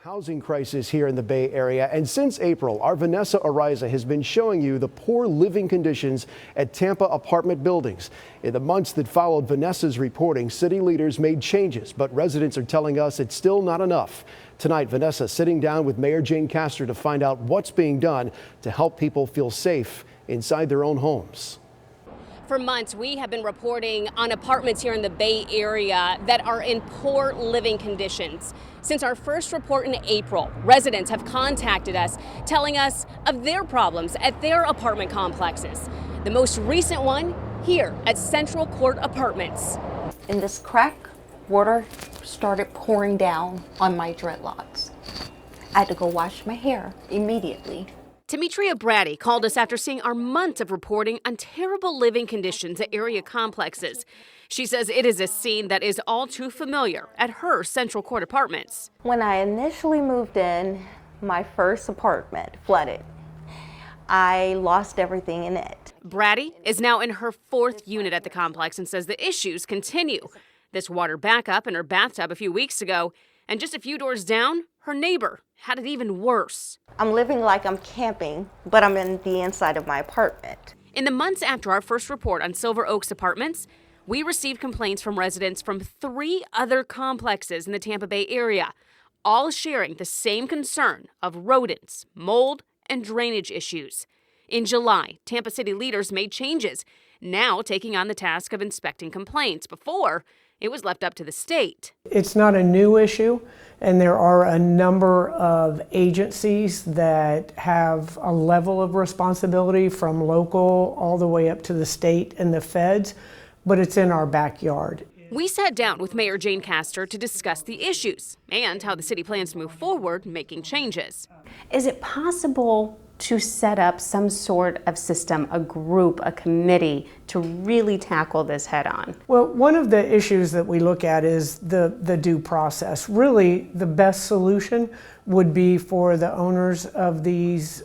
Housing crisis here in the Bay Area, and since April, our Vanessa Ariza has been showing you the poor living conditions at Tampa apartment buildings. In the months that followed Vanessa's reporting, city leaders made changes, but residents are telling us it's still not enough. Tonight, Vanessa sitting down with Mayor Jane Castor to find out what's being done to help people feel safe inside their own homes. For months, we have been reporting on apartments here in the Bay Area that are in poor living conditions. Since our first report in April, residents have contacted us telling us of their problems at their apartment complexes. The most recent one here at Central Court Apartments. In this crack, water started pouring down on my dreadlocks. I had to go wash my hair immediately. Demetria Brady called us after seeing our months of reporting on terrible living conditions at area complexes. She says it is a scene that is all too familiar at her Central Court Apartments. When I initially moved in, my first apartment flooded. I lost everything in it. Brady is now in her fourth unit at the complex and says the issues continue. This water backup in her bathtub a few weeks ago, and just a few doors down, her neighbor had it even worse. I'm living like I'm camping, but I'm in the inside of my apartment. In the months after our first report on Silver Oaks Apartments, we received complaints from residents from 3 other complexes in the Tampa Bay area, all sharing the same concern of rodents, mold, and drainage issues. In July, Tampa City leaders made changes, now taking on the task of inspecting complaints. Before, it was left up to the state. It's not a new issue, and there are a number of agencies that have a level of responsibility from local all the way up to the state and the feds, but it's in our backyard. We sat down with Mayor Jane Castor to discuss the issues and how the city plans to move forward making changes. Is it possible to set up some sort of system, a group, a committee to really tackle this head on? Well, one of the issues that we look at is the due process. Really, the best solution would be for the owners of these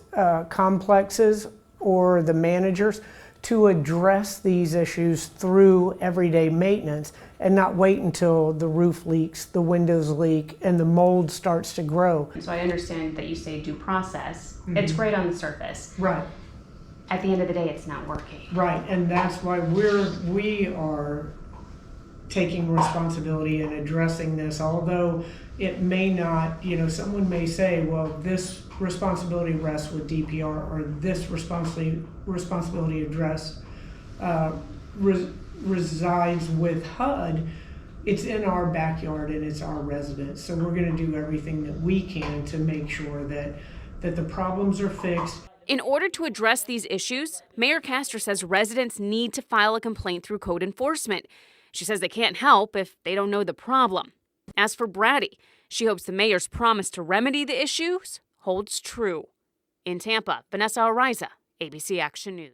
complexes or the managers to address these issues through everyday maintenance and not wait until the roof leaks, the windows leak, and the mold starts to grow. So I understand that you say due process. Mm-hmm. It's great on the surface. Right. At the end of the day, it's not working. Right, and that's why we are taking responsibility and addressing this, although it may not, someone may say, well, this responsibility rests with DPR, or this responsibility address resides with HUD. It's in our backyard and it's our residence, so we're going to do everything that we can to make sure that the problems are fixed. In order to address these issues, Mayor Castor says residents need to file a complaint through code enforcement. She says they can't help if they don't know the problem. As for Brady, she hopes the mayor's promise to remedy the issues holds true. In Tampa, Vanessa Ariza, ABC Action News.